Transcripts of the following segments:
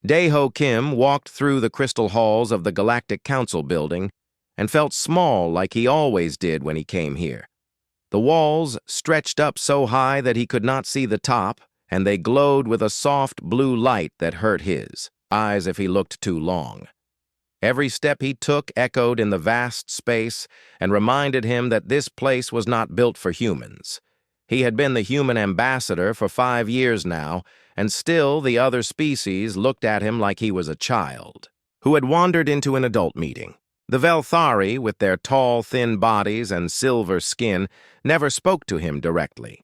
Daeho Kim walked through the crystal halls of the Galactic Council building and felt small like he always did when he came here. The walls stretched up so high that he could not see the top, and they glowed with a soft blue light that hurt his eyes if he looked too long. Every step he took echoed in the vast space and reminded him that this place was not built for humans. He had been the human ambassador for 5 years now, and still the other species looked at him like he was a child who had wandered into an adult meeting. The Velthari, with their tall, thin bodies and silver skin, never spoke to him directly.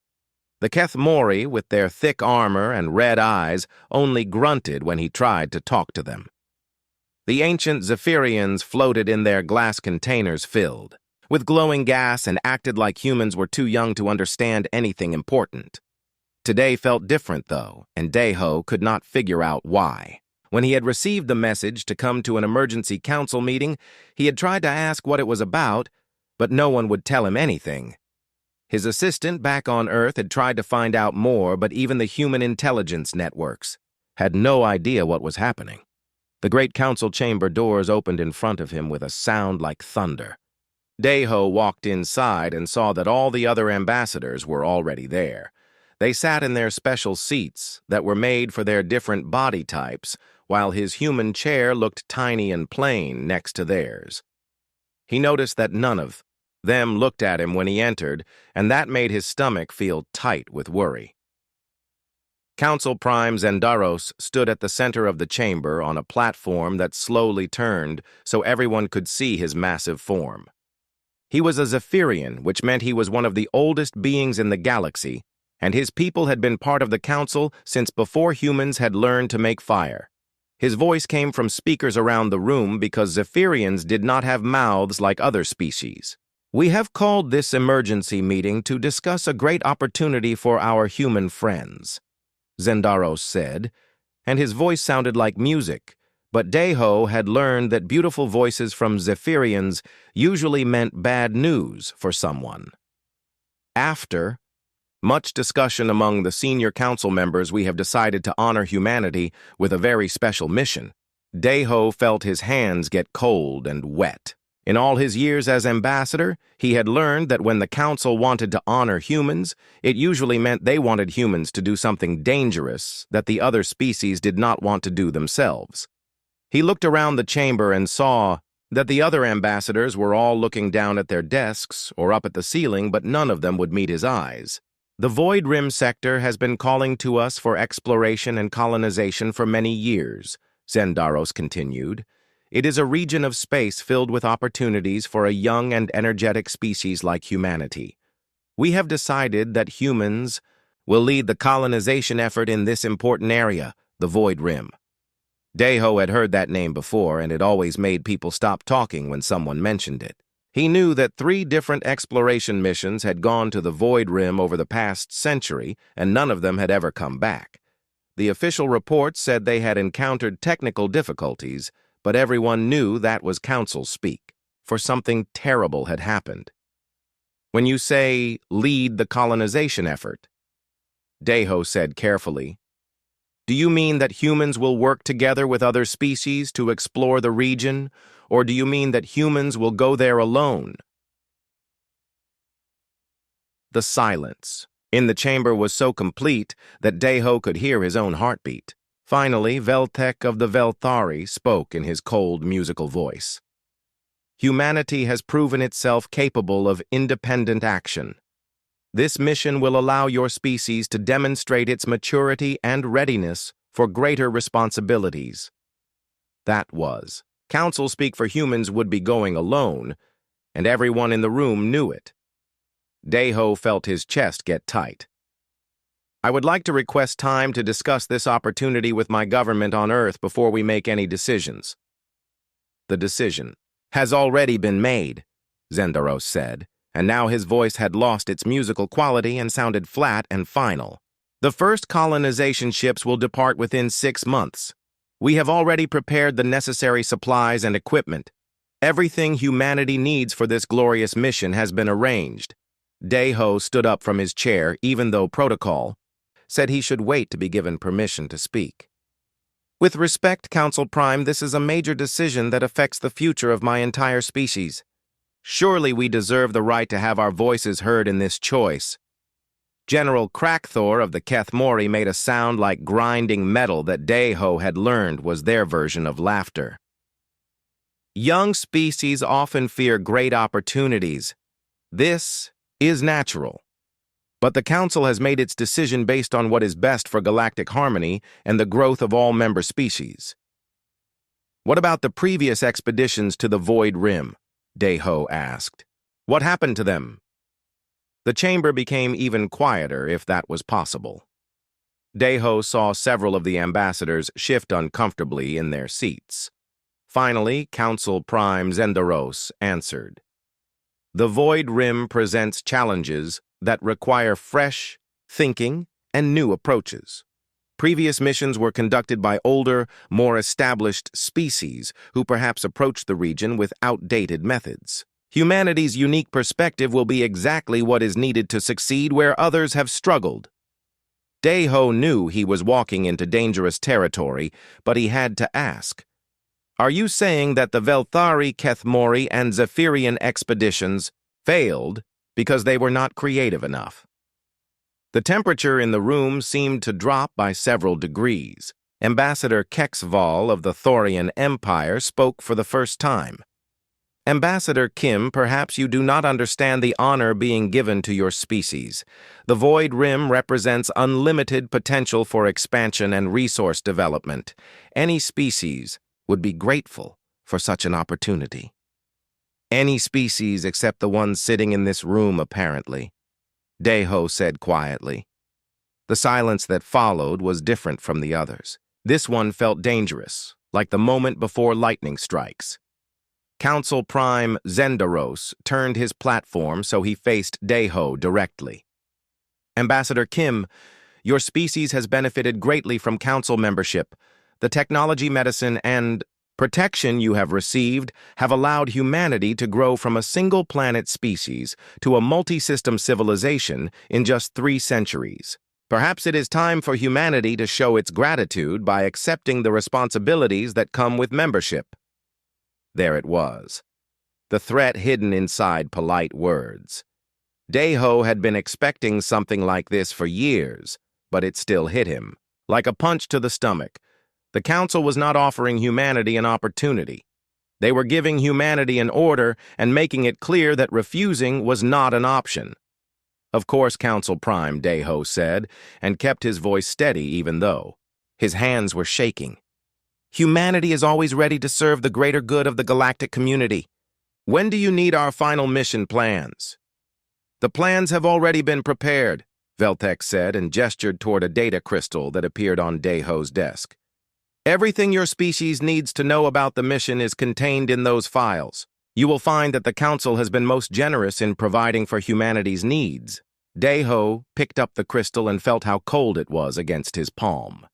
The Kethmori, with their thick armor and red eyes, only grunted when he tried to talk to them. The ancient Zephyrians floated in their glass containers filled with glowing gas and acted like humans were too young to understand anything important. Today felt different, though, and Daeho could not figure out why. When he had received the message to come to an emergency council meeting, he had tried to ask what it was about, but no one would tell him anything. His assistant back on Earth had tried to find out more, but even the human intelligence networks had no idea what was happening. The great council chamber doors opened in front of him with a sound like thunder. Daeho walked inside and saw that all the other ambassadors were already there. They sat in their special seats that were made for their different body types, while his human chair looked tiny and plain next to theirs. He noticed that none of them looked at him when he entered, and that made his stomach feel tight with worry. Council Prime Zendaros stood at the center of the chamber on a platform that slowly turned so everyone could see his massive form. He was a Zephyrian, which meant he was one of the oldest beings in the galaxy, and his people had been part of the council since before humans had learned to make fire. His voice came from speakers around the room because Zephyrians did not have mouths like other species. "We have called this emergency meeting to discuss a great opportunity for our human friends," Zendaros said, and his voice sounded like music, but Daeho had learned that beautiful voices from Zephyrians usually meant bad news for someone. After much discussion among the senior council members, we have decided to honor humanity with a very special mission. Daeho felt his hands get cold and wet. In all his years as ambassador, he had learned that when the council wanted to honor humans, it usually meant they wanted humans to do something dangerous that the other species did not want to do themselves. He looked around the chamber and saw that the other ambassadors were all looking down at their desks or up at the ceiling, but none of them would meet his eyes. "The Void Rim sector has been calling to us for exploration and colonization for many years," Zendaros continued. "It is a region of space filled with opportunities for a young and energetic species like humanity. We have decided that humans will lead the colonization effort in this important area, the Void Rim." Daeho had heard that name before, and it always made people stop talking when someone mentioned it. He knew that 3 different exploration missions had gone to the Void Rim over the past century, and none of them had ever come back. The official reports said they had encountered technical difficulties, but everyone knew that was council speak, for something terrible had happened. "When you say, lead the colonization effort," Daeho said carefully, "do you mean that humans will work together with other species to explore the region, or do you mean that humans will go there alone?" The silence in the chamber was so complete that Daeho could hear his own heartbeat. Finally, Veltek of the Velthari spoke in his cold, musical voice. "Humanity has proven itself capable of independent action. This mission will allow your species to demonstrate its maturity and readiness for greater responsibilities." That was. Council speak for humans would be going alone, and everyone in the room knew it. Daeho felt his chest get tight. "I would like to request time to discuss this opportunity with my government on Earth before we make any decisions." "The decision has already been made," Zendaros said, and now his voice had lost its musical quality and sounded flat and final. "The first colonization ships will depart within 6 months. We have already prepared the necessary supplies and equipment. Everything humanity needs for this glorious mission has been arranged." Daeho stood up from his chair, even though protocol said he should wait to be given permission to speak. With respect, Council Prime, this is a major decision that affects the future of my entire species. Surely we deserve the right to have our voices heard in this choice. General Crackthor of the Kethmori made a sound like grinding metal that Dayho had learned was their version of laughter. Young species often fear great opportunities. This is natural. But the Council has made its decision based on what is best for galactic harmony and the growth of all member species. What about the previous expeditions to the Void Rim? Dayho asked. What happened to them? The chamber became even quieter, if that was possible. Dayho saw several of the ambassadors shift uncomfortably in their seats. Finally, Council Prime Zendaros answered. The Void Rim presents challenges that require fresh thinking and new approaches. Previous missions were conducted by older, more established species who perhaps approached the region with outdated methods. Humanity's unique perspective will be exactly what is needed to succeed where others have struggled. Dayho knew he was walking into dangerous territory, but he had to ask. Are you saying that the Velthari, Kethmori, and Zephyrian expeditions failed because they were not creative enough? The temperature in the room seemed to drop by several degrees. Ambassador Kexval of the Thorian Empire spoke for the first time. Ambassador Kim, perhaps you do not understand the honor being given to your species. The Void Rim represents unlimited potential for expansion and resource development. Any species would be grateful for such an opportunity. Any species except the ones sitting in this room, apparently, Dayho said quietly. The silence that followed was different from the others. This one felt dangerous, like the moment before lightning strikes. Council Prime Zendaros turned his platform so he faced Dayho directly. Ambassador Kim, your species has benefited greatly from Council membership. The technology, medicine, and protection you have received have allowed humanity to grow from a single-planet species to a multi-system civilization in just 3 centuries. Perhaps it is time for humanity to show its gratitude by accepting the responsibilities that come with membership. There it was, the threat hidden inside polite words. Dayho had been expecting something like this for years, but it still hit him, like a punch to the stomach. The Council was not offering humanity an opportunity. They were giving humanity an order and making it clear that refusing was not an option. Of course, Council Prime, Dayho said, and kept his voice steady even though his hands were shaking. Humanity is always ready to serve the greater good of the galactic community. When do you need our final mission plans? The plans have already been prepared, Veltek said and gestured toward a data crystal that appeared on Dayho's desk. Everything your species needs to know about the mission is contained in those files. You will find that the Council has been most generous in providing for humanity's needs. Dayho picked up the crystal and felt how cold it was against his palm.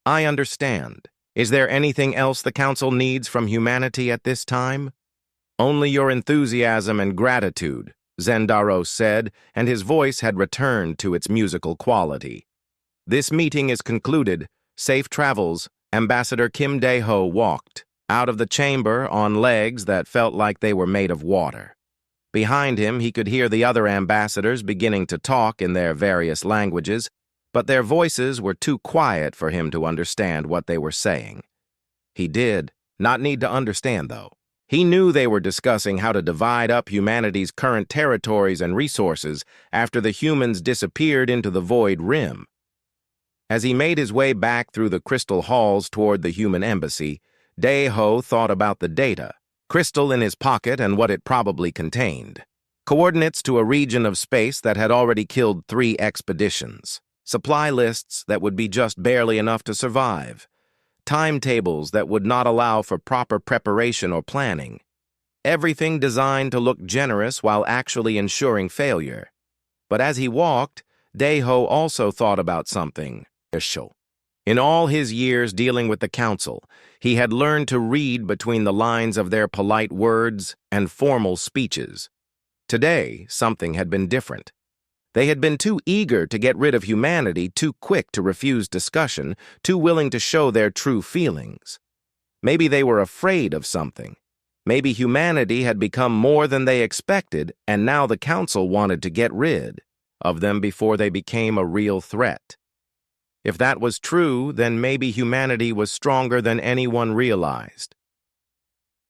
I understand. Is there anything else the Council needs from humanity at this time? Only your enthusiasm and gratitude, Zendaros said, and his voice had returned to its musical quality. This meeting is concluded. Safe travels. Ambassador Kim Dayho walked out of the chamber on legs that felt like they were made of water. Behind him, he could hear the other ambassadors beginning to talk in their various languages, but their voices were too quiet for him to understand what they were saying. He did not need to understand, though. He knew they were discussing how to divide up humanity's current territories and resources after the humans disappeared into the Void Rim. As he made his way back through the crystal halls toward the human embassy, Dayho thought about the data, crystal in his pocket and what it probably contained. Coordinates to a region of space that had already killed 3 expeditions. Supply lists that would be just barely enough to survive. Timetables that would not allow for proper preparation or planning. Everything designed to look generous while actually ensuring failure. But as he walked, Dayho also thought about something. In all his years dealing with the Council, he had learned to read between the lines of their polite words and formal speeches. Today, something had been different. They had been too eager to get rid of humanity, too quick to refuse discussion, too willing to show their true feelings. Maybe they were afraid of something. Maybe humanity had become more than they expected, and now the Council wanted to get rid of them before they became a real threat. If that was true, then maybe humanity was stronger than anyone realized.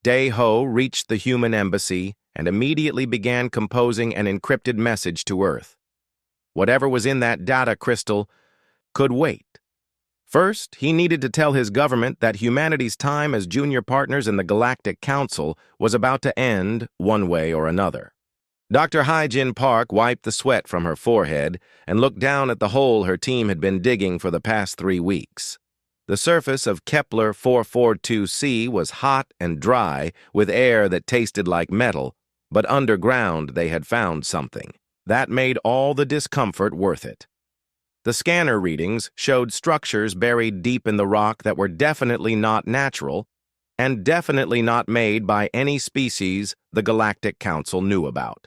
Day-Ho reached the human embassy and immediately began composing an encrypted message to Earth. Whatever was in that data crystal could wait. First, he needed to tell his government that humanity's time as junior partners in the Galactic Council was about to end one way or another. Dr. Hyjin Park wiped the sweat from her forehead and looked down at the hole her team had been digging for the past 3 weeks. The surface of Kepler 442c was hot and dry, with air that tasted like metal, but underground they had found something. That made all the discomfort worth it. The scanner readings showed structures buried deep in the rock that were definitely not natural and definitely not made by any species the Galactic Council knew about.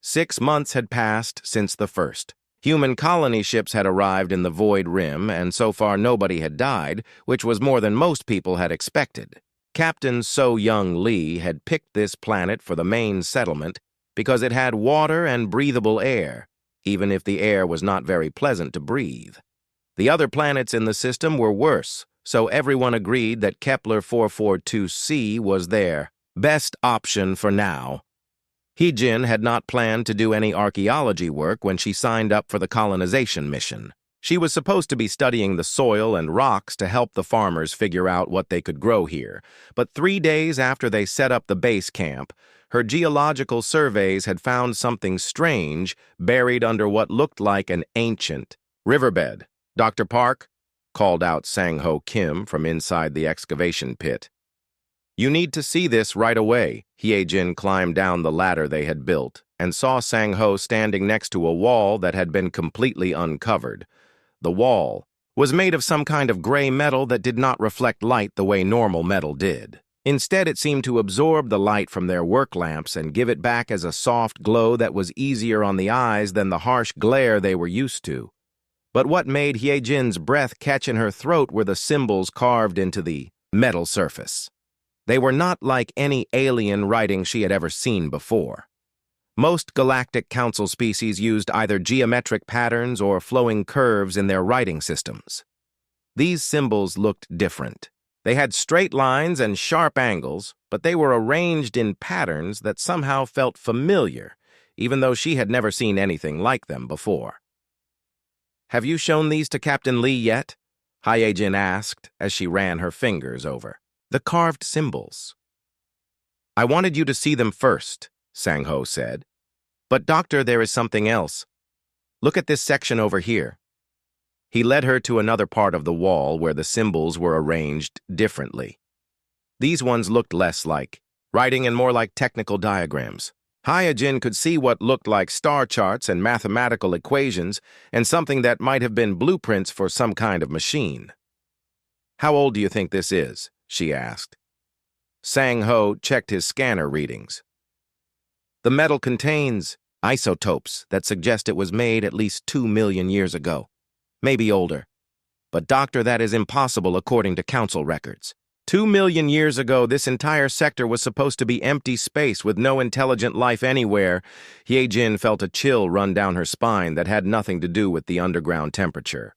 6 months had passed since the first. Human colony ships had arrived in the Void Rim, and so far nobody had died, which was more than most people had expected. Captain So-Young Lee had picked this planet for the main settlement because it had water and breathable air, even if the air was not very pleasant to breathe. The other planets in the system were worse, so everyone agreed that Kepler 442c was their best option for now. Hyjin had not planned to do any archaeology work when she signed up for the colonization mission. She was supposed to be studying the soil and rocks to help the farmers figure out what they could grow here, but 3 days after they set up the base camp, her geological surveys had found something strange buried under what looked like an ancient riverbed. "Dr. Park," called out Sang-Ho Kim from inside the excavation pit. "You need to see this right away." Hyjin climbed down the ladder they had built and saw Sang-Ho standing next to a wall that had been completely uncovered. The wall was made of some kind of gray metal that did not reflect light the way normal metal did. Instead, it seemed to absorb the light from their work lamps and give it back as a soft glow that was easier on the eyes than the harsh glare they were used to. But what made Hyejin's breath catch in her throat were the symbols carved into the metal surface. They were not like any alien writing she had ever seen before. Most Galactic Council species used either geometric patterns or flowing curves in their writing systems. These symbols looked different. They had straight lines and sharp angles, but they were arranged in patterns that somehow felt familiar, even though she had never seen anything like them before. "Have you shown these to Captain Lee yet?" Hyejin asked as she ran her fingers over the carved symbols. "I wanted you to see them first," Sang-Ho said. "But doctor, there is something else. Look at this section over here." He led her to another part of the wall where the symbols were arranged differently. These ones looked less like writing and more like technical diagrams. Hyejin could see what looked like star charts and mathematical equations and something that might have been blueprints for some kind of machine. "How old do you think this is?" she asked. Sang-Ho checked his scanner readings. "The metal contains isotopes that suggest it was made at least 2 million years ago. Maybe older. But doctor, that is impossible according to council records. 2 million years ago, this entire sector was supposed to be empty space with no intelligent life anywhere." Hyejin felt a chill run down her spine that had nothing to do with the underground temperature.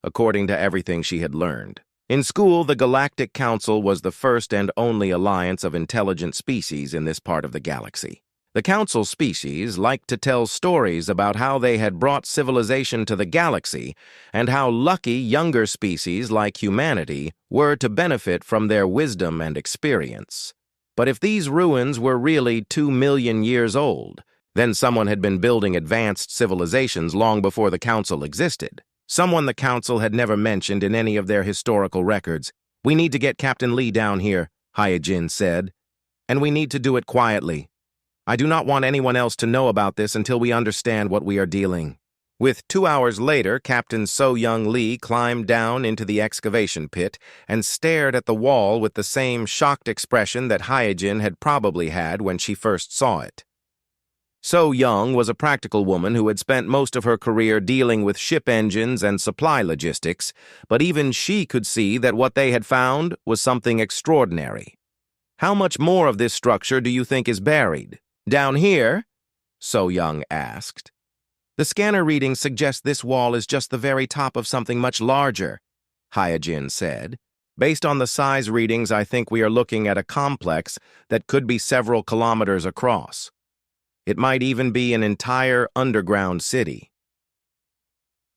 According to everything she had learned in school, the Galactic Council was the first and only alliance of intelligent species in this part of the galaxy. The Council species liked to tell stories about how they had brought civilization to the galaxy and how lucky younger species like humanity were to benefit from their wisdom and experience. But if these ruins were really 2 million years old, then someone had been building advanced civilizations long before the Council existed. Someone the Council had never mentioned in any of their historical records. "We need to get Captain Lee down here," Hyejin said, "and we need to do it quietly. I do not want anyone else to know about this until we understand what we are dealing with." 2 hours later, Captain So-Young Lee climbed down into the excavation pit and stared at the wall with the same shocked expression that Hyejin had probably had when she first saw it. So Young was a practical woman who had spent most of her career dealing with ship engines and supply logistics, but even she could see that what they had found was something extraordinary. "How much more of this structure do you think is buried?" "Down here?" So Young asked. "The scanner readings suggest this wall is just the very top of something much larger," Hyojin said. "Based on the size readings, I think we are looking at a complex that could be several kilometers across. It might even be an entire underground city."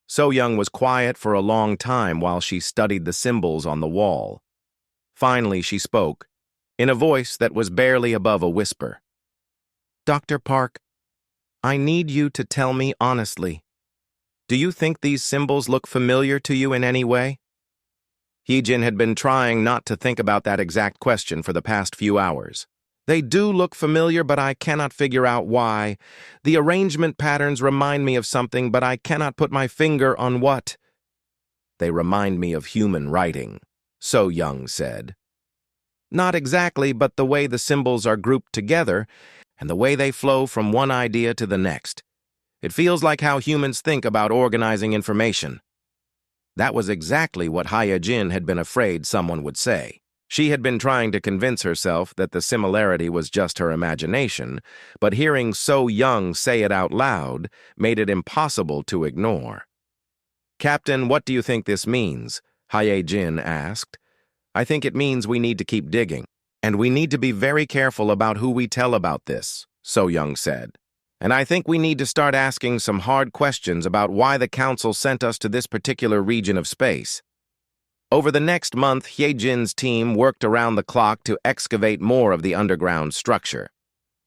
So Young was quiet for a long time while she studied the symbols on the wall. Finally, she spoke, in a voice that was barely above a whisper. "Dr. Park, I need you to tell me honestly. Do you think these symbols look familiar to you in any way?" Heejin had been trying not to think about that exact question for the past few hours. "They do look familiar, but I cannot figure out why. The arrangement patterns remind me of something, but I cannot put my finger on what." "They remind me of human writing," So Young said. "Not exactly, but the way the symbols are grouped together and the way they flow from one idea to the next. It feels like how humans think about organizing information." That was exactly what Hyojin had been afraid someone would say. She had been trying to convince herself that the similarity was just her imagination, but hearing So Young say it out loud made it impossible to ignore. "Captain, what do you think this means?" Hyojin asked. "I think it means we need to keep digging, and we need to be very careful about who we tell about this," So Young said. "And I think we need to start asking some hard questions about why the Council sent us to this particular region of space." Over the next month, Hyejin's team worked around the clock to excavate more of the underground structure.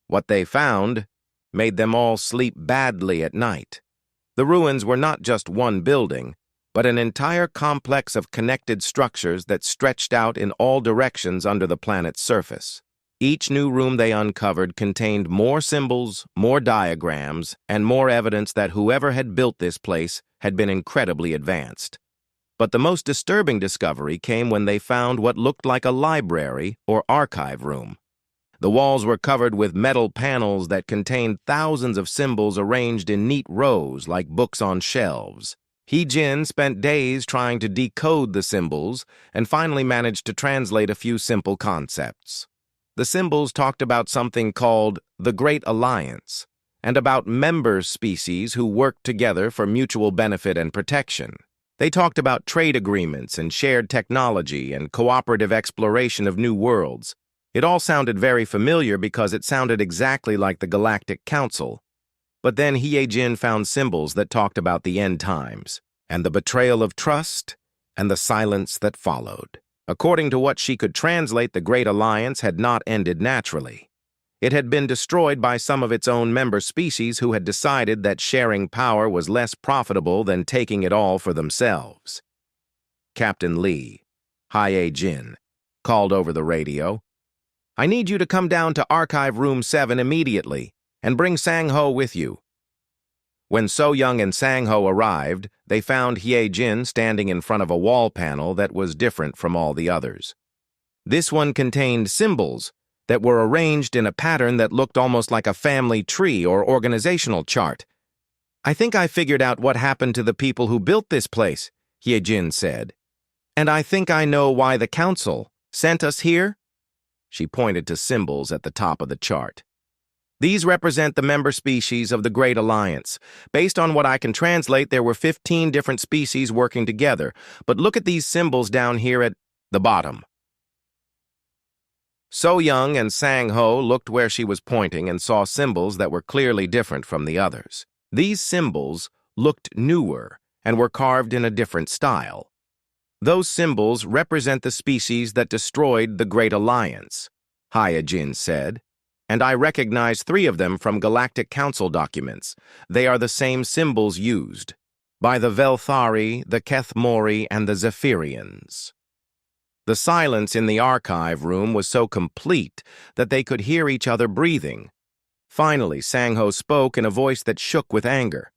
What they found made them all sleep badly at night. The ruins were not just one building, but an entire complex of connected structures that stretched out in all directions under the planet's surface. Each new room they uncovered contained more symbols, more diagrams, and more evidence that whoever had built this place had been incredibly advanced. But the most disturbing discovery came when they found what looked like a library or archive room. The walls were covered with metal panels that contained thousands of symbols arranged in neat rows like books on shelves. Heejin spent days trying to decode the symbols and finally managed to translate a few simple concepts. The symbols talked about something called the Great Alliance and about member species who worked together for mutual benefit and protection. They talked about trade agreements and shared technology and cooperative exploration of new worlds. It all sounded very familiar because it sounded exactly like the Galactic Council. But then Hyejin found symbols that talked about the end times, and the betrayal of trust, and the silence that followed. According to what she could translate, the Great Alliance had not ended naturally. It had been destroyed by some of its own member species who had decided that sharing power was less profitable than taking it all for themselves. Captain Lee, Hyejin, called over the radio. "I need you to come down to Archive Room 7 immediately, and bring Sang-ho with you." When So Young and Sang-ho arrived, they found Hyejin standing in front of a wall panel that was different from all the others. This one contained symbols that were arranged in a pattern that looked almost like a family tree or organizational chart. "I think I figured out what happened to the people who built this place," Hyejin said. "And I think I know why the Council sent us here." She pointed to symbols at the top of the chart. "These represent the member species of the Great Alliance. Based on what I can translate, there were 15 different species working together. But look at these symbols down here at the bottom." So Young and Sang-ho looked where she was pointing and saw symbols that were clearly different from the others. These symbols looked newer and were carved in a different style. "Those symbols represent the species that destroyed the Great Alliance," Hyejin said. "And I recognize 3 of them from Galactic Council documents. They are the same symbols used by the Velthari, the Kethmori, and the Zephyrians." The silence in the archive room was so complete that they could hear each other breathing. Finally, Sang-ho spoke in a voice that shook with anger.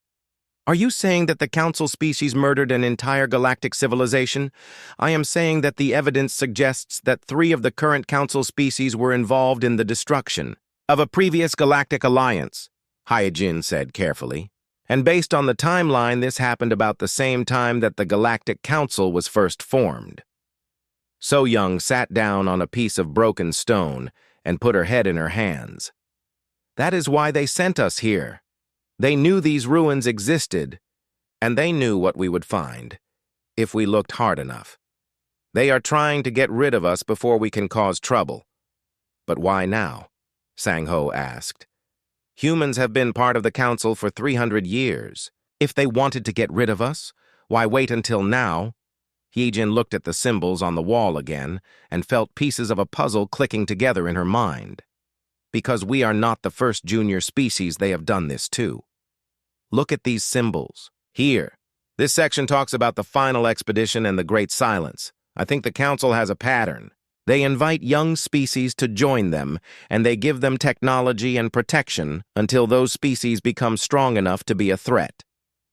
"Are you saying that the Council species murdered an entire galactic civilization? I am saying that the evidence suggests that 3 of the current Council species were involved in the destruction of a previous galactic alliance. Hyojin said carefully. And based on the timeline, this happened about the same time that the Galactic Council was first formed. So Young sat down on a piece of broken stone and put her head in her hands. That is why they sent us here. They knew these ruins existed, and they knew what we would find, if we looked hard enough. They are trying to get rid of us before we can cause trouble. But why now? Sang-Ho asked. Humans have been part of the Council for 300 years. If they wanted to get rid of us, why wait until now? Hyejin looked at the symbols on the wall again and felt pieces of a puzzle clicking together in her mind. Because we are not the first junior species they have done this to. Look at these symbols. Here. This section talks about the final expedition and the Great Silence. I think the Council has a pattern. They invite young species to join them, and they give them technology and protection until those species become strong enough to be a threat.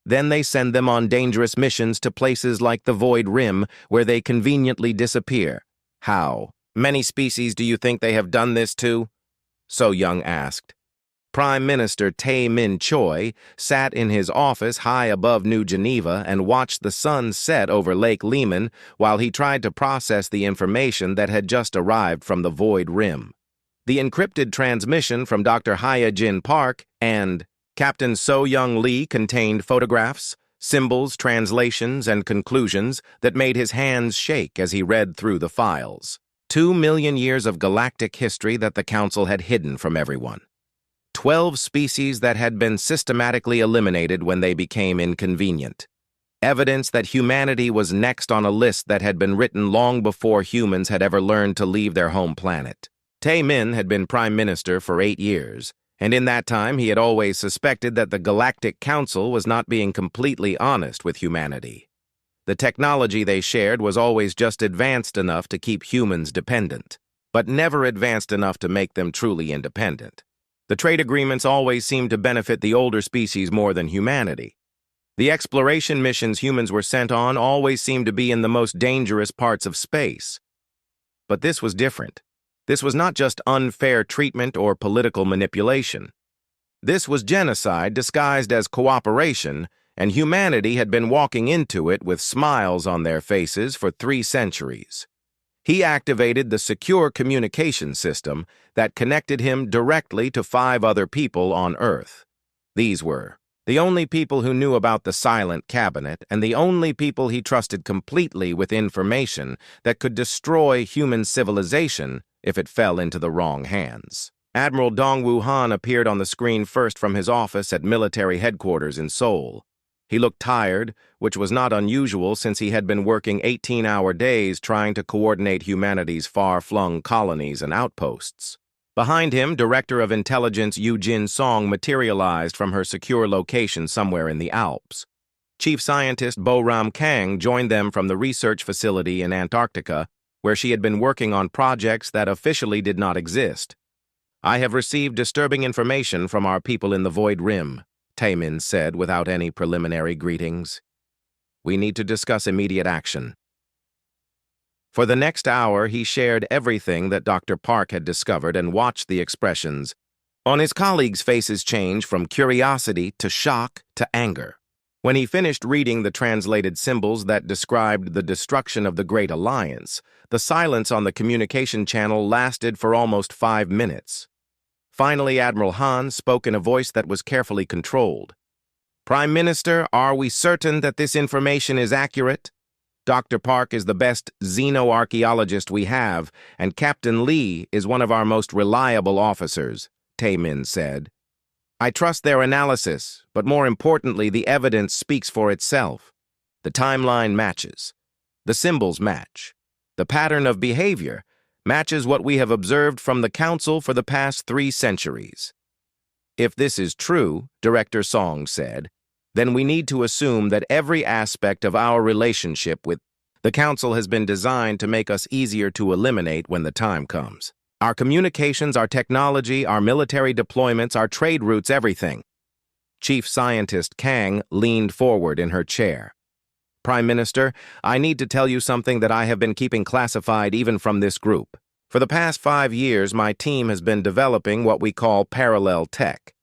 Then they send them on dangerous missions to places like the Void Rim, where they conveniently disappear. How many species do you think they have done this to? So Young asked. Prime Minister Tae-Min Choi sat in his office high above New Geneva and watched the sun set over Lake Lehman while he tried to process the information that had just arrived from the Void Rim. The encrypted transmission from Dr. Hyojin Park and Captain So-Young Lee contained photographs, symbols, translations, and conclusions that made his hands shake as he read through the files. 2 million years of galactic history that the Council had hidden from everyone. 12 species that had been systematically eliminated when they became inconvenient. Evidence that humanity was next on a list that had been written long before humans had ever learned to leave their home planet. Tae-Min had been Prime Minister for 8 years, and in that time he had always suspected that the Galactic Council was not being completely honest with humanity. The technology they shared was always just advanced enough to keep humans dependent, but never advanced enough to make them truly independent. The trade agreements always seemed to benefit the older species more than humanity. The exploration missions humans were sent on always seemed to be in the most dangerous parts of space. But this was different. This was not just unfair treatment or political manipulation. This was genocide disguised as cooperation, and humanity had been walking into it with smiles on their faces for 3 centuries. He activated the secure communication system that connected him directly to 5 other people on Earth. These were the only people who knew about the Silent Cabinet and the only people he trusted completely with information that could destroy human civilization if it fell into the wrong hands. Admiral Dongwoo Han appeared on the screen first from his office at military headquarters in Seoul. He looked tired, which was not unusual since he had been working 18-hour days trying to coordinate humanity's far-flung colonies and outposts. Behind him, Director of Intelligence Yu Jin-song materialized from her secure location somewhere in the Alps. Chief Scientist Bo Ram Kang joined them from the research facility in Antarctica, where she had been working on projects that officially did not exist. I have received disturbing information from our people in the Void Rim, Tae-Min said without any preliminary greetings. We need to discuss immediate action. For the next hour, he shared everything that Dr. Park had discovered and watched the expressions on his colleagues' faces change from curiosity to shock to anger. When he finished reading the translated symbols that described the destruction of the Great Alliance, the silence on the communication channel lasted for almost 5 minutes. Finally, Admiral Han spoke in a voice that was carefully controlled. Prime Minister, are we certain that this information is accurate? Dr. Park is the best xenoarchaeologist we have, and Captain Lee is one of our most reliable officers, Tae-Min said. I trust their analysis, but more importantly, the evidence speaks for itself. The timeline matches. The symbols match. The pattern of behavior matches what we have observed from the Council for the past 3 centuries. If this is true, Director Song said, then we need to assume that every aspect of our relationship with the Council has been designed to make us easier to eliminate when the time comes. Our communications, our technology, our military deployments, our trade routes, everything. Chief Scientist Kang leaned forward in her chair. Prime Minister, I need to tell you something that I have been keeping classified even from this group. For the past 5 years, my team has been developing what we call parallel tech.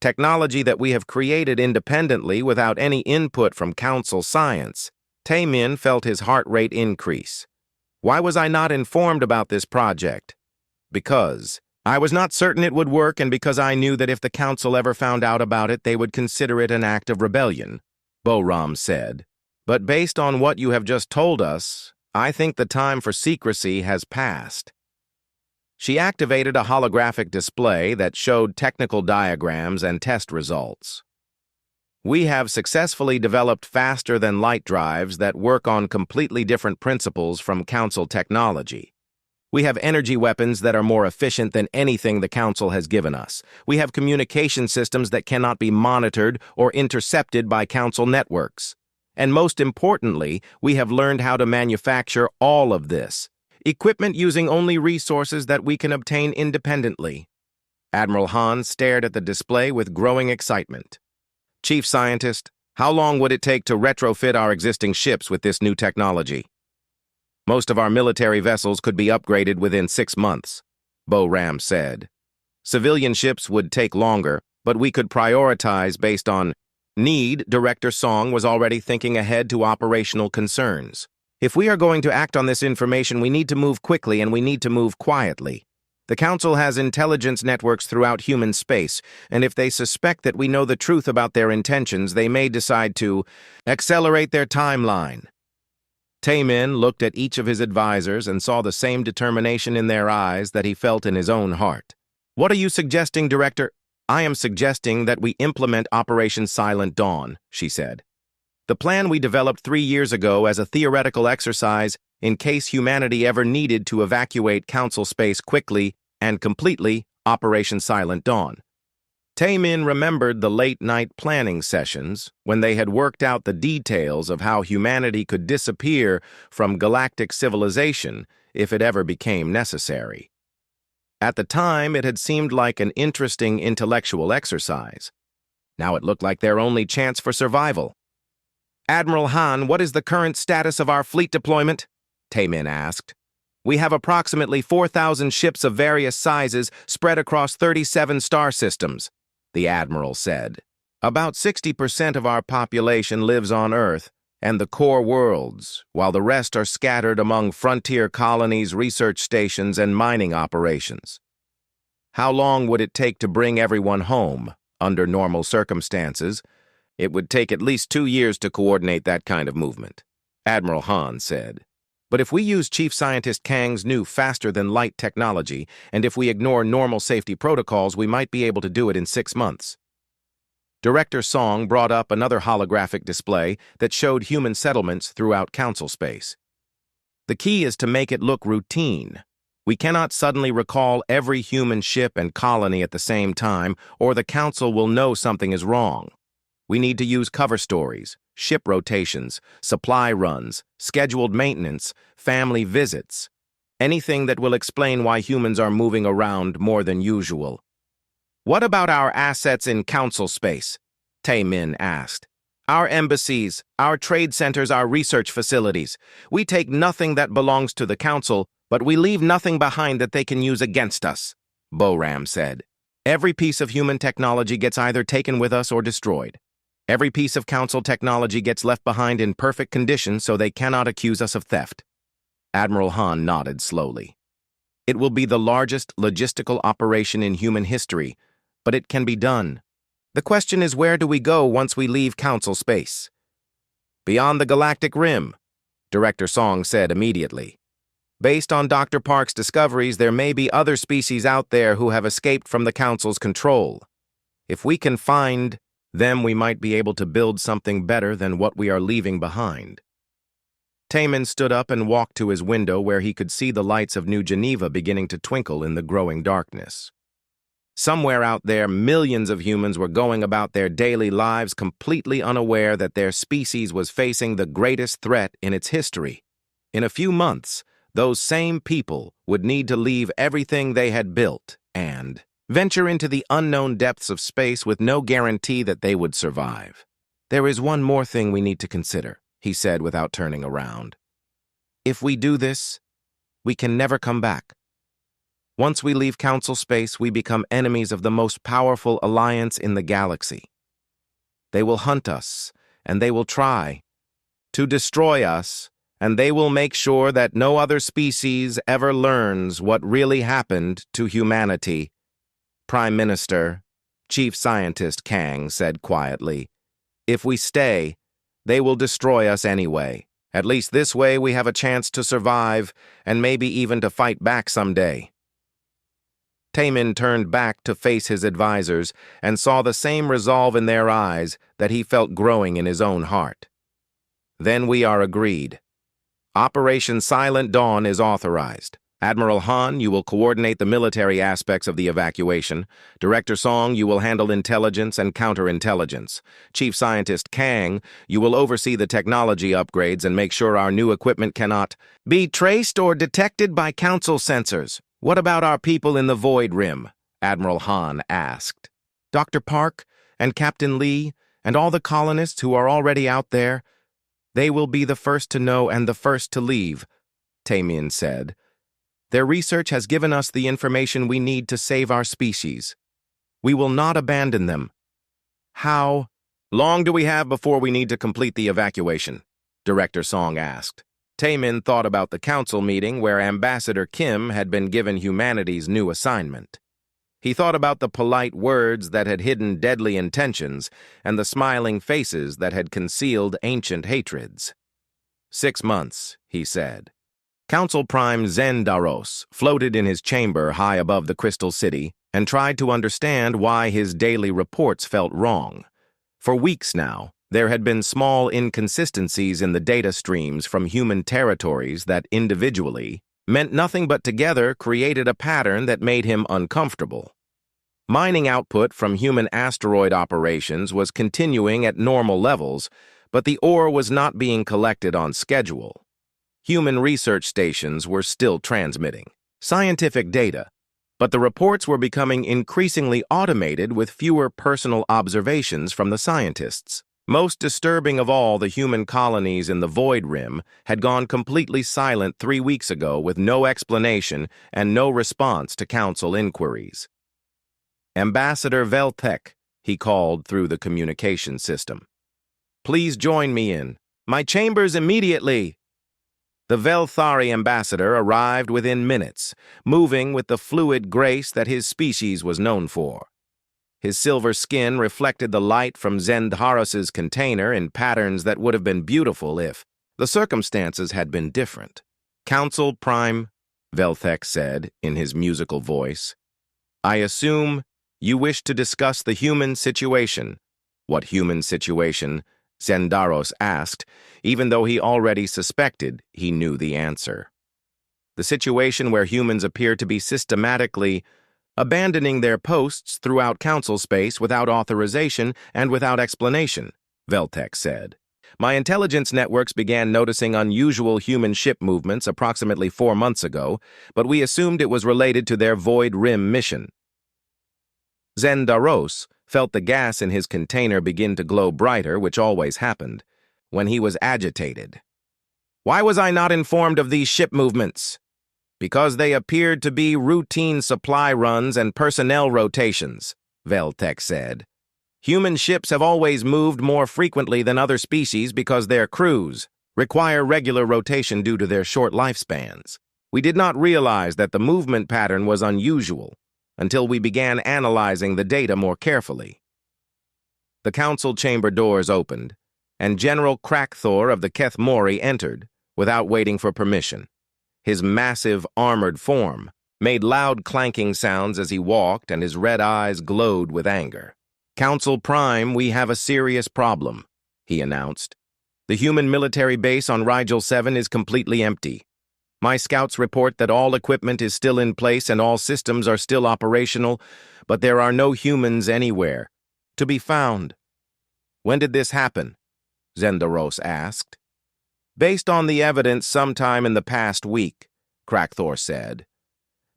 Technology that we have created independently without any input from Council science. Taemin felt his heart rate increase. Why was I not informed about this project? Because I was not certain it would work, and because I knew that if the Council ever found out about it, they would consider it an act of rebellion, Boram said. But based on what you have just told us, I think the time for secrecy has passed. She activated a holographic display that showed technical diagrams and test results. We have successfully developed faster-than-light drives that work on completely different principles from Council technology. We have energy weapons that are more efficient than anything the Council has given us. We have communication systems that cannot be monitored or intercepted by Council networks. And most importantly, we have learned how to manufacture all of this. Equipment using only resources that we can obtain independently. Admiral Han stared at the display with growing excitement. Chief Scientist, how long would it take to retrofit our existing ships with this new technology? Most of our military vessels could be upgraded within 6 months, Boram said. Civilian ships would take longer, but we could prioritize based on need. Director Song was already thinking ahead to operational concerns. If we are going to act on this information, we need to move quickly and we need to move quietly. The Council has intelligence networks throughout human space, and if they suspect that we know the truth about their intentions, they may decide to accelerate their timeline. Taemin looked at each of his advisors and saw the same determination in their eyes that he felt in his own heart. What are you suggesting, Director? I am suggesting that we implement Operation Silent Dawn, she said. The plan we developed 3 years ago as a theoretical exercise in case humanity ever needed to evacuate Council space quickly and completely, Operation Silent Dawn. Taemin remembered the late-night planning sessions when they had worked out the details of how humanity could disappear from galactic civilization if it ever became necessary. At the time, it had seemed like an interesting intellectual exercise. Now it looked like their only chance for survival. Admiral Han, what is the current status of our fleet deployment? Taemin asked. We have approximately 4,000 ships of various sizes spread across 37 star systems, the Admiral said. About 60% of our population lives on Earth and the core worlds, while the rest are scattered among frontier colonies, research stations, and mining operations. How long would it take to bring everyone home, under normal circumstances? It would take at least 2 years to coordinate that kind of movement, Admiral Han said. But if we use Chief Scientist Kang's new faster-than-light technology, and if we ignore normal safety protocols, we might be able to do it in 6 months. Director Song brought up another holographic display that showed human settlements throughout Council space. The key is to make it look routine. We cannot suddenly recall every human ship and colony at the same time, or the Council will know something is wrong. We need to use cover stories, ship rotations, supply runs, scheduled maintenance, family visits, anything that will explain why humans are moving around more than usual. What about our assets in Council space? Taemin asked. Our embassies, our trade centers, our research facilities. We take nothing that belongs to the Council, but we leave nothing behind that they can use against us, Boram said. Every piece of human technology gets either taken with us or destroyed. Every piece of Council technology gets left behind in perfect condition so they cannot accuse us of theft. Admiral Han nodded slowly. It will be the largest logistical operation in human history, but it can be done. The question is, where do we go once we leave Council space? Beyond the galactic rim, Director Song said immediately. Based on Dr. Park's discoveries, there may be other species out there who have escaped from the Council's control. If we can find them, we might be able to build something better than what we are leaving behind. Taemin stood up and walked to his window where he could see the lights of New Geneva beginning to twinkle in the growing darkness. Somewhere out there, millions of humans were going about their daily lives completely unaware that their species was facing the greatest threat in its history. In a few months, those same people would need to leave everything they had built and venture into the unknown depths of space with no guarantee that they would survive. There is one more thing we need to consider, he said without turning around. If we do this, we can never come back. Once we leave Council space, we become enemies of the most powerful alliance in the galaxy. They will hunt us, and they will try to destroy us, and they will make sure that no other species ever learns what really happened to humanity. Prime Minister, Chief Scientist Kang said quietly, "If we stay, they will destroy us anyway. At least this way we have a chance to survive, and maybe even to fight back someday." Taemin turned back to face his advisors and saw the same resolve in their eyes that he felt growing in his own heart. "Then we are agreed. Operation Silent Dawn is authorized. Admiral Han, you will coordinate the military aspects of the evacuation. Director Song, you will handle intelligence and counterintelligence. Chief Scientist Kang, you will oversee the technology upgrades and make sure our new equipment cannot be traced or detected by Council sensors. What about our people in the Void Rim?" Admiral Han asked. "Dr. Park and Captain Lee and all the colonists who are already out there, they will be the first to know and the first to leave," Taemin said. "Their research has given us the information we need to save our species. We will not abandon them." "How long do we have before we need to complete the evacuation?" Director Song asked. Taemin thought about the council meeting where Ambassador Kim had been given humanity's new assignment. He thought about the polite words that had hidden deadly intentions and the smiling faces that had concealed ancient hatreds. 6 months, he said. Council Prime Zendaros floated in his chamber high above the Crystal City and tried to understand why his daily reports felt wrong. For weeks now, there had been small inconsistencies in the data streams from human territories that individually meant nothing but together created a pattern that made him uncomfortable. Mining output from human asteroid operations was continuing at normal levels, but the ore was not being collected on schedule. Human research stations were still transmitting scientific data, but the reports were becoming increasingly automated with fewer personal observations from the scientists. Most disturbing of all, the human colonies in the Void Rim had gone completely silent 3 weeks ago with no explanation and no response to council inquiries. "Ambassador Veltek," he called through the communication system. "Please join me in my chambers immediately." The Velthari ambassador arrived within minutes, moving with the fluid grace that his species was known for. His silver skin reflected the light from Zendharos's container in patterns that would have been beautiful if the circumstances had been different. "Council Prime," Velthek said in his musical voice, "I assume you wish to discuss the human situation." "What human situation?" Zendaros asked, even though he already suspected he knew the answer. "The situation where humans appear to be systematically abandoning their posts throughout council space without authorization and without explanation," Veltek said. "My intelligence networks began noticing unusual human ship movements approximately 4 months ago, but we assumed it was related to their Void Rim mission." Zendaros felt the gas in his container begin to glow brighter, which always happened, when he was agitated. "Why was I not informed of these ship movements?" "Because they appeared to be routine supply runs and personnel rotations," Veltek said. "Human ships have always moved more frequently than other species because their crews require regular rotation due to their short lifespans. We did not realize that the movement pattern was unusual until we began analyzing the data more carefully." The council chamber doors opened, and General Krakthor of the Keth Mori entered without waiting for permission. His massive, armored form made loud clanking sounds as he walked, and his red eyes glowed with anger. "Council Prime, we have a serious problem," he announced. "The human military base on Rigel 7 is completely empty. My scouts report that all equipment is still in place and all systems are still operational, but there are no humans anywhere to be found." "When did this happen?" Zendaros asked. "Based on the evidence, sometime in the past week," Krakthor said.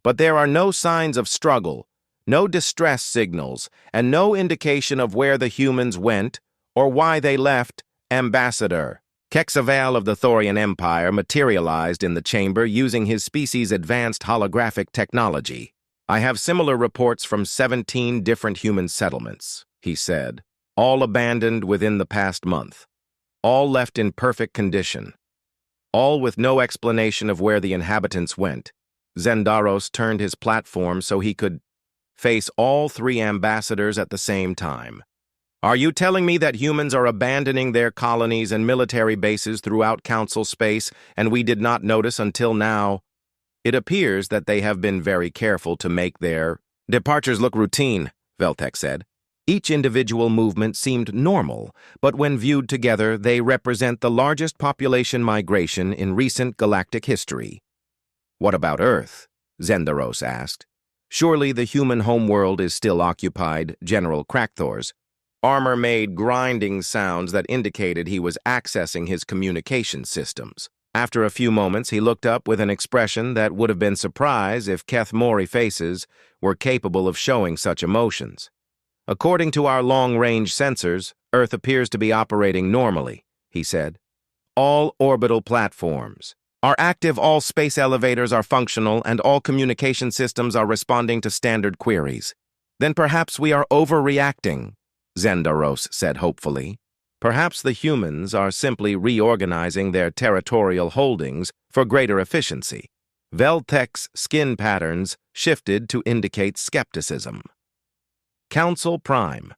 "But there are no signs of struggle, no distress signals, and no indication of where the humans went or why they left, Ambassador." Kexaval of the Thorian Empire materialized in the chamber using his species' advanced holographic technology. I have similar reports from 17 different human settlements, he said, all abandoned within the past month, all left in perfect condition, all with no explanation of where the inhabitants went. Zendaros turned his platform so he could face all three ambassadors at the same time. Are you telling me that humans are abandoning their colonies and military bases throughout Council space, and we did not notice until now? It appears that they have been very careful to make their departures look routine, Veltek said. Each individual movement seemed normal, but when viewed together, they represent the largest population migration in recent galactic history. What about Earth? Zendaros asked. Surely the human homeworld is still occupied, General Krakthor's. Armor made grinding sounds that indicated he was accessing his communication systems. After a few moments, he looked up with an expression that would have been surprise if Keth-Mori faces were capable of showing such emotions. According to our long-range sensors, Earth appears to be operating normally, he said. All orbital platforms are active, all space elevators are functional, and all communication systems are responding to standard queries. Then perhaps we are overreacting, Zendaros said hopefully. Perhaps the humans are simply reorganizing their territorial holdings for greater efficiency. Veltek's skin patterns shifted to indicate skepticism. Council Prime.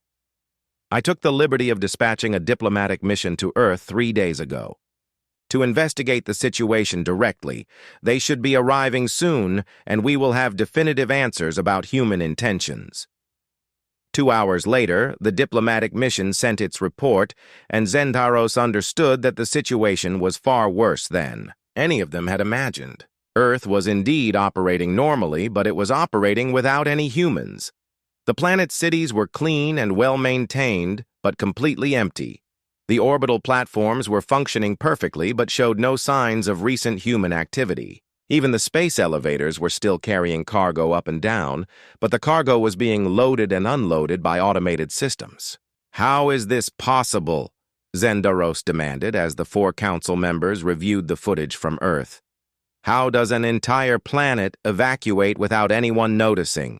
I took the liberty of dispatching a diplomatic mission to Earth 3 days ago. To investigate the situation directly, they should be arriving soon, and we will have definitive answers about human intentions. 2 hours later, the diplomatic mission sent its report, and Zendaros understood that the situation was far worse than any of them had imagined. Earth was indeed operating normally, but it was operating without any humans. The planet's cities were clean and well-maintained, but completely empty. The orbital platforms were functioning perfectly, but showed no signs of recent human activity. Even the space elevators were still carrying cargo up and down, but the cargo was being loaded and unloaded by automated systems. How is this possible? Zendaros demanded as the 4 council members reviewed the footage from Earth. How does an entire planet evacuate without anyone noticing?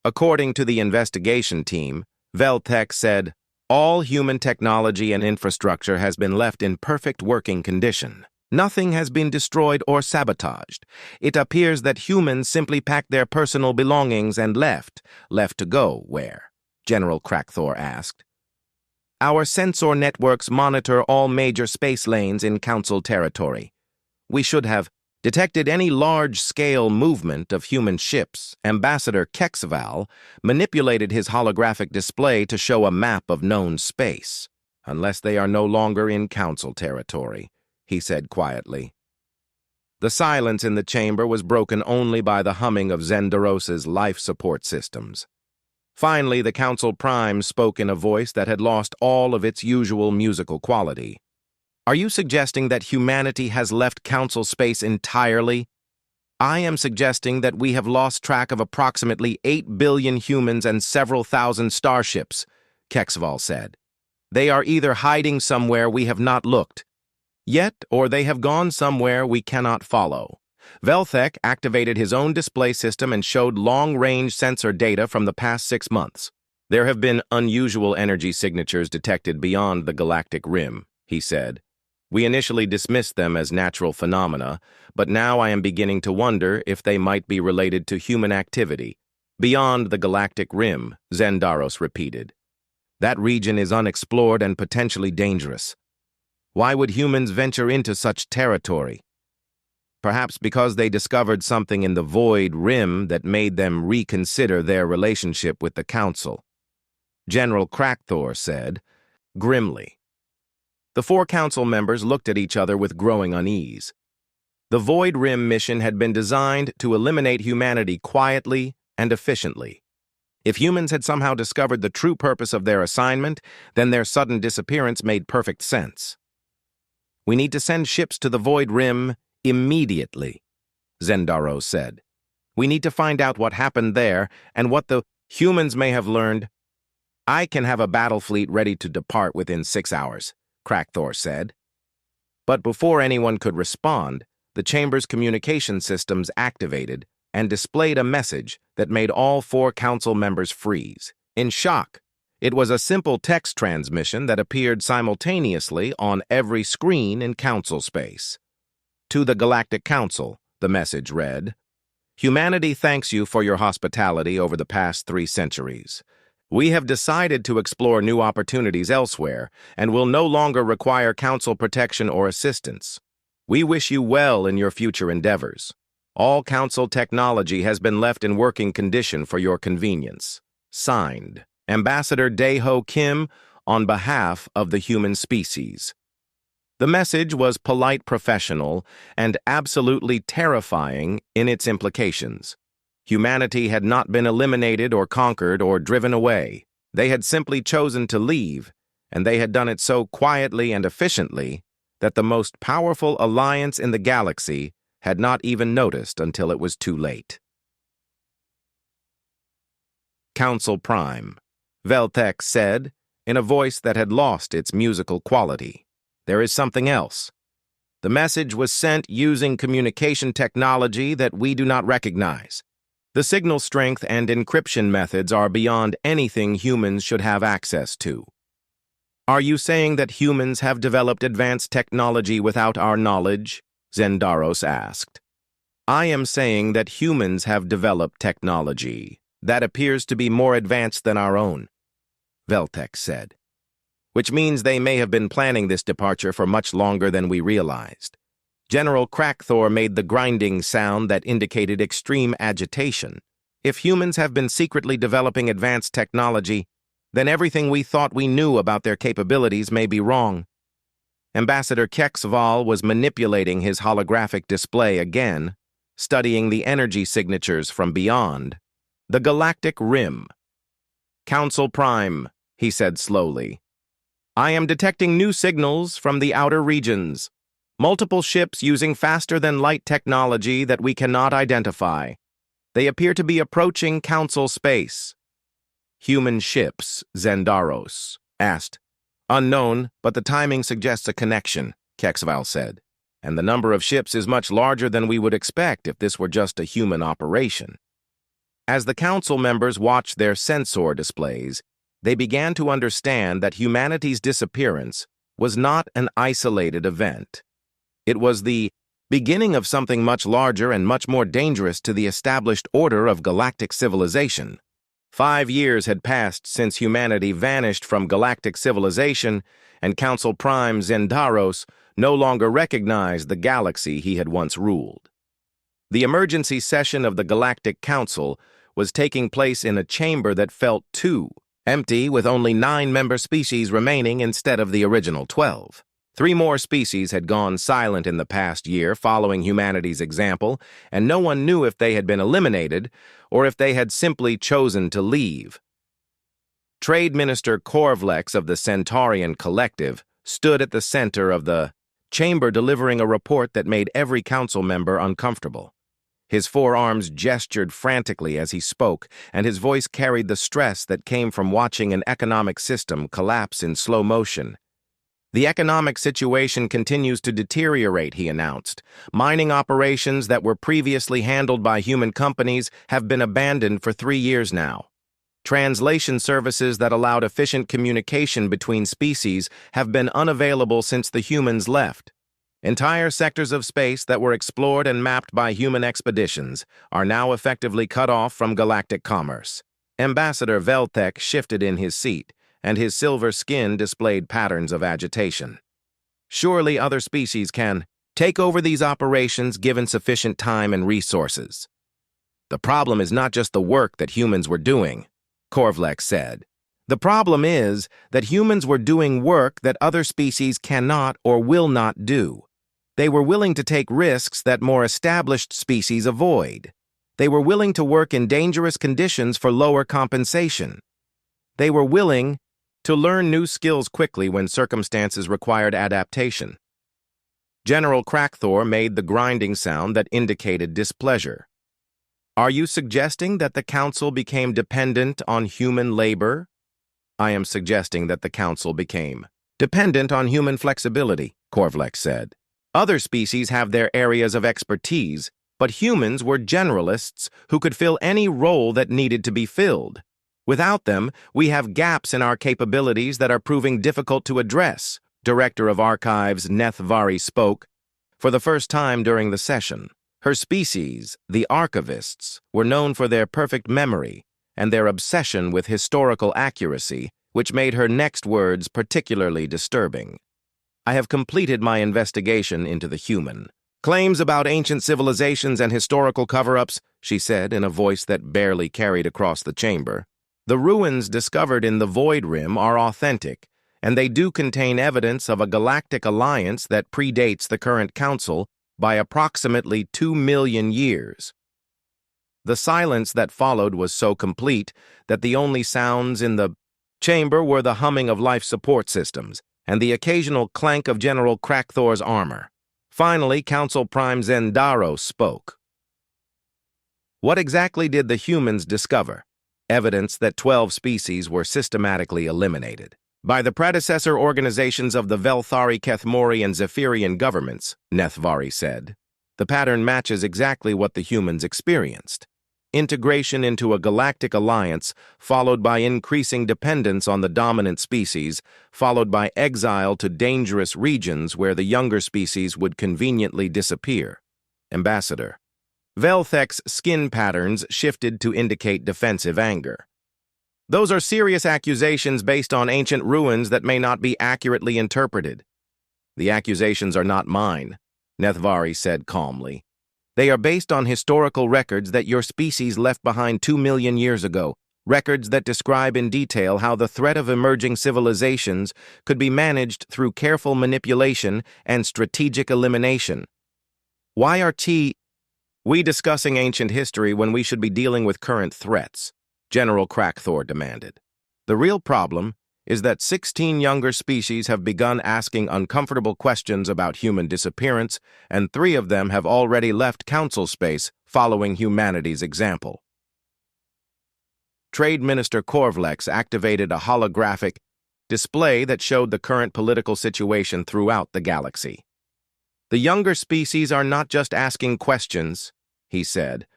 According to the investigation team, Veltek said, all human technology and infrastructure has been left in perfect working condition. Nothing has been destroyed or sabotaged. It appears that humans simply packed their personal belongings and left. Left to go where? General Krakthor asked. Our sensor networks monitor all major space lanes in Council territory. We should have detected any large-scale movement of human ships. Ambassador Kexaval manipulated his holographic display to show a map of known space, unless they are no longer in Council territory, he said quietly. The silence in the chamber was broken only by the humming of Zendaros's life support systems. Finally, the Council Prime spoke in a voice that had lost all of its usual musical quality. Are you suggesting that humanity has left Council space entirely? I am suggesting that we have lost track of approximately 8 billion humans and several thousand starships, Kexaval said. They are either hiding somewhere we have not looked yet, or they have gone somewhere we cannot follow. Veltek activated his own display system and showed long-range sensor data from the past 6 months. There have been unusual energy signatures detected beyond the galactic rim, he said. We initially dismissed them as natural phenomena, but now I am beginning to wonder if they might be related to human activity. Beyond the galactic rim, Zendaros repeated. That region is unexplored and potentially dangerous. Why would humans venture into such territory? Perhaps because they discovered something in the void rim that made them reconsider their relationship with the Council, General Krakthor said, grimly. The 4 council members looked at each other with growing unease. The Void Rim mission had been designed to eliminate humanity quietly and efficiently. If humans had somehow discovered the true purpose of their assignment, then their sudden disappearance made perfect sense. We need to send ships to the Void Rim immediately, Zendaros said. We need to find out what happened there and what the humans may have learned. I can have a battle fleet ready to depart within 6 hours, Crackthor said. But before anyone could respond, the chamber's communication systems activated and displayed a message that made all 4 council members freeze. In shock, it was a simple text transmission that appeared simultaneously on every screen in council space. To the Galactic Council, the message read, "Humanity thanks you for your hospitality over the past 3 centuries. We have decided to explore new opportunities elsewhere and will no longer require council protection or assistance. We wish you well in your future endeavors. All council technology has been left in working condition for your convenience. Signed, Ambassador Daeho Kim, on behalf of the human species." The message was polite, professional, and absolutely terrifying in its implications. Humanity had not been eliminated or conquered or driven away. They had simply chosen to leave, and they had done it so quietly and efficiently that the most powerful alliance in the galaxy had not even noticed until it was too late. Council Prime, Veltek said, in a voice that had lost its musical quality. "There is something else. The message was sent using communication technology that we do not recognize. The signal strength and encryption methods are beyond anything humans should have access to." "Are you saying that humans have developed advanced technology without our knowledge?" Zendaros asked. "I am saying that humans have developed technology that appears to be more advanced than our own," Veltek said. "Which means they may have been planning this departure for much longer than we realized." General Crackthor made the grinding sound that indicated extreme agitation. "If humans have been secretly developing advanced technology, then everything we thought we knew about their capabilities may be wrong." Ambassador Kexval was manipulating his holographic display again, studying the energy signatures from beyond. "The Galactic Rim." "Council Prime," he said slowly. "I am detecting new signals from the outer regions. Multiple ships using faster-than-light technology that we cannot identify. They appear to be approaching council space." "Human ships," Zendaros asked. "Unknown, but the timing suggests a connection," Kexval said. "And the number of ships is much larger than we would expect if this were just a human operation." As the council members watched their sensor displays, they began to understand that humanity's disappearance was not an isolated event. It was the beginning of something much larger and much more dangerous to the established order of galactic civilization. 5 years had passed since humanity vanished from galactic civilization, and Council Prime Zendaros no longer recognized the galaxy he had once ruled. The emergency session of the Galactic Council was taking place in a chamber that felt too empty, with only 9 member species remaining instead of the original 12. 3 more species had gone silent in the past year following humanity's example, and no one knew if they had been eliminated or if they had simply chosen to leave. Trade Minister Korvlex of the Centaurian Collective stood at the center of the chamber delivering a report that made every council member uncomfortable. His forearms gestured frantically as he spoke, and his voice carried the stress that came from watching an economic system collapse in slow motion. "The economic situation continues to deteriorate," he announced. "Mining operations that were previously handled by human companies have been abandoned for 3 years now. Translation services that allowed efficient communication between species have been unavailable since the humans left. Entire sectors of space that were explored and mapped by human expeditions are now effectively cut off from galactic commerce." Ambassador Veltek shifted in his seat, and his silver skin displayed patterns of agitation. "Surely other species can take over these operations given sufficient time and resources." "The problem is not just the work that humans were doing," Korvlex said. "The problem is that humans were doing work that other species cannot or will not do. They were willing to take risks that more established species avoid. They were willing to work in dangerous conditions for lower compensation. They were willing to learn new skills quickly when circumstances required adaptation." General Crackthor made the grinding sound that indicated displeasure. "Are you suggesting that the council became dependent on human labor?" "I am suggesting that the council became dependent on human flexibility, Korvlek said. Other species have their areas of expertise, but humans were generalists who could fill any role that needed to be filled. Without them, we have gaps in our capabilities that are proving difficult to address, Director of Archives Neth Vari spoke. For the first time during the session, her species, the archivists, were known for their perfect memory and their obsession with historical accuracy, which made her next words particularly disturbing. I have completed my investigation into the human. Claims about ancient civilizations and historical cover-ups, she said in a voice that barely carried across the chamber. The ruins discovered in the Void Rim are authentic, and they do contain evidence of a galactic alliance that predates the current council by approximately 2 million years. The silence that followed was so complete that the only sounds in the chamber were the humming of life support systems and the occasional clank of General Krakthor's armor. Finally, Council Prime Zendaro spoke. What exactly did the humans discover? Evidence that 12 species were systematically eliminated by the predecessor organizations of the Velthari, Kethmori, and Zephyrian governments, Nethvari said. The pattern matches exactly what the humans experienced. Integration into a galactic alliance, followed by increasing dependence on the dominant species, followed by exile to dangerous regions where the younger species would conveniently disappear. Ambassador. Velthek's skin patterns shifted to indicate defensive anger. Those are serious accusations based on ancient ruins that may not be accurately interpreted. The accusations are not mine, Nethvari said calmly. They are based on historical records that your species left behind 2 million years ago, records that describe in detail how the threat of emerging civilizations could be managed through careful manipulation and strategic elimination. Why are we discussing ancient history when we should be dealing with current threats? General Krakthor demanded. The real problem is that 16 younger species have begun asking uncomfortable questions about human disappearance, and 3 of them have already left council space following humanity's example. Trade Minister Korvlex activated a holographic display that showed the current political situation throughout the galaxy. The younger species are not just asking questions, he said.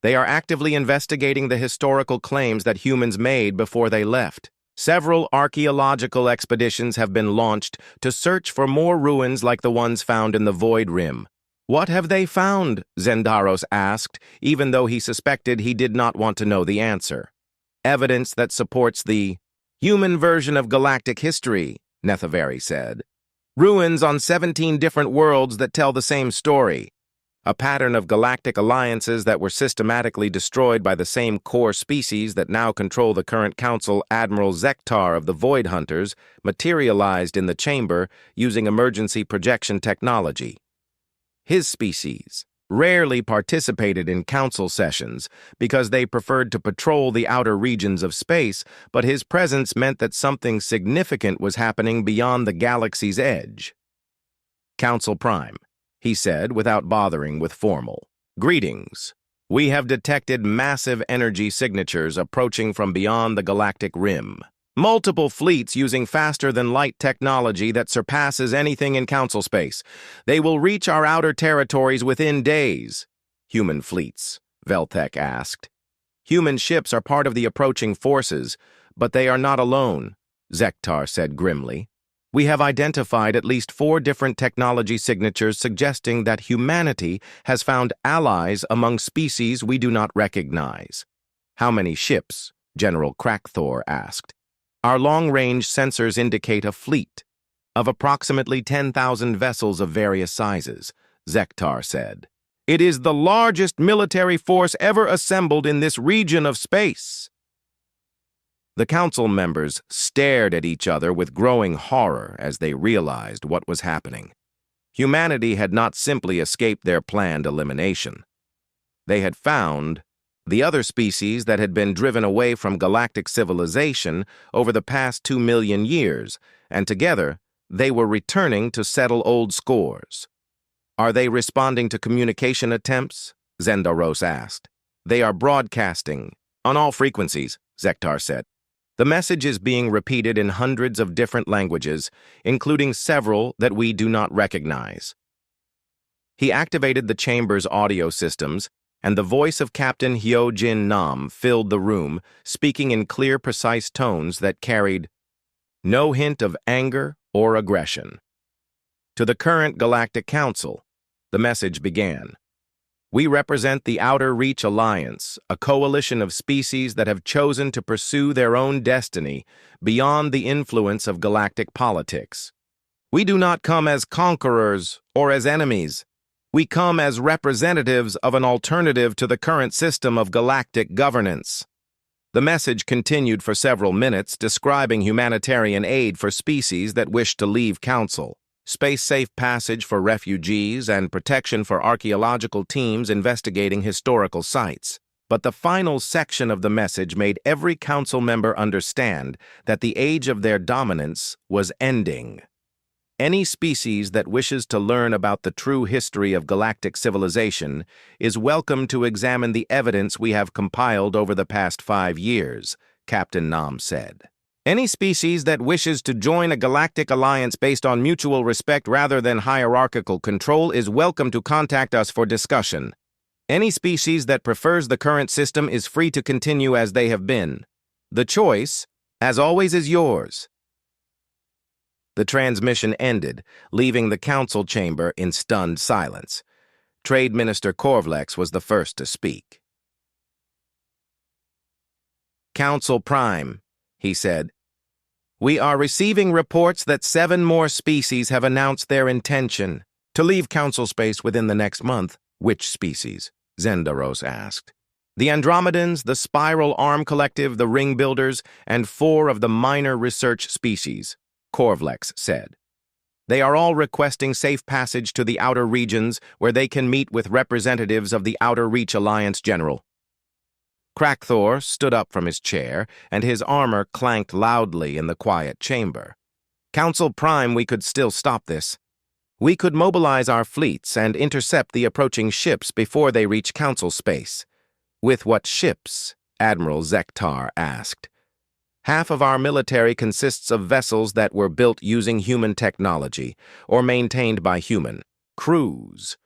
They are actively investigating the historical claims that humans made before they left. Several archaeological expeditions have been launched to search for more ruins like the ones found in the Void Rim. What have they found? Zendaros asked, even though he suspected he did not want to know the answer. Evidence that supports the human version of galactic history, Nethavari said. Ruins on 17 different worlds that tell the same story. A pattern of galactic alliances that were systematically destroyed by the same core species that now control the current council. Admiral Zektar of the Void Hunters materialized in the chamber using emergency projection technology. His species rarely participated in council sessions because they preferred to patrol the outer regions of space, but his presence meant that something significant was happening beyond the galaxy's edge. Council Prime, he said without bothering with formal. Greetings. We have detected massive energy signatures approaching from beyond the galactic rim. Multiple fleets using faster-than-light technology that surpasses anything in council space. They will reach our outer territories within days. Human fleets, Veltek asked. Human ships are part of the approaching forces, but they are not alone, Zektar said grimly. We have identified at least 4 different technology signatures suggesting that humanity has found allies among species we do not recognize. How many ships? General Krakthor asked. Our long-range sensors indicate a fleet of approximately 10,000 vessels of various sizes, Zektar said. It is the largest military force ever assembled in this region of space. The council members stared at each other with growing horror as they realized what was happening. Humanity had not simply escaped their planned elimination. They had found the other species that had been driven away from galactic civilization over the past 2 million years, and together they were returning to settle old scores. Are they responding to communication attempts? Zendaros asked. They are broadcasting on all frequencies, Zektar said. The message is being repeated in hundreds of different languages, including several that we do not recognize. He activated the chamber's audio systems, and the voice of Captain Hyo-Jin Nam filled the room, speaking in clear, precise tones that carried no hint of anger or aggression. To the current Galactic Council, the message began. We represent the Outer Reach Alliance, a coalition of species that have chosen to pursue their own destiny beyond the influence of galactic politics. We do not come as conquerors or as enemies. We come as representatives of an alternative to the current system of galactic governance. The message continued for several minutes, describing humanitarian aid for species that wish to leave Council, space-safe passage for refugees, and protection for archaeological teams investigating historical sites. But the final section of the message made every Council member understand that the age of their dominance was ending. Any species that wishes to learn about the true history of galactic civilization is welcome to examine the evidence we have compiled over the past 5 years, Captain Nam said. Any species that wishes to join a galactic alliance based on mutual respect rather than hierarchical control is welcome to contact us for discussion. Any species that prefers the current system is free to continue as they have been. The choice, as always, is yours. The transmission ended, leaving the council chamber in stunned silence. Trade Minister Korvlex was the first to speak. Council Prime, he said. We are receiving reports that 7 more species have announced their intention to leave Council space within the next month. Which species? Zendaros asked. The Andromedans, the Spiral Arm Collective, the Ring Builders, and 4 of the minor research species, Korvlex said. They are all requesting safe passage to the outer regions where they can meet with representatives of the Outer Reach Alliance General. Crackthor stood up from his chair, and his armor clanked loudly in the quiet chamber. Council Prime, we could still stop this. We could mobilize our fleets and intercept the approaching ships before they reach Council space. With what ships? Admiral Zektar asked. Half of our military consists of vessels that were built using human technology, or maintained by human crews.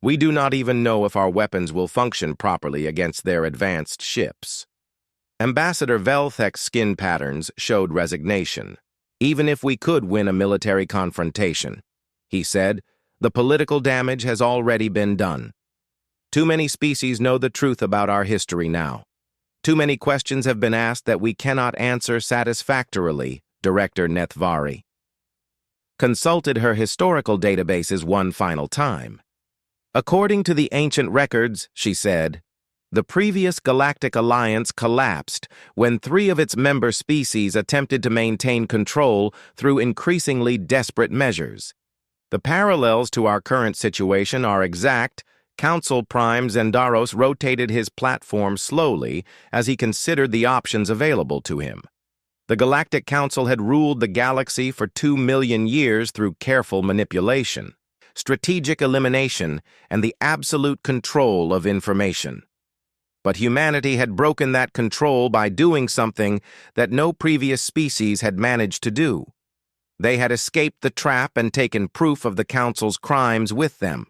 We do not even know if our weapons will function properly against their advanced ships. Ambassador Velthek's skin patterns showed resignation. Even if we could win a military confrontation, he said, the political damage has already been done. Too many species know the truth about our history now. Too many questions have been asked that we cannot answer satisfactorily, Director Nethvari consulted her historical databases one final time. According to the ancient records, she said, the previous Galactic Alliance collapsed when 3 of its member species attempted to maintain control through increasingly desperate measures. The parallels to our current situation are exact. Council Prime Zendaros rotated his platform slowly as he considered the options available to him. The Galactic Council had ruled the galaxy for 2 million years through careful manipulation, strategic elimination, and the absolute control of information. But humanity had broken that control by doing something that no previous species had managed to do. They had escaped the trap and taken proof of the Council's crimes with them.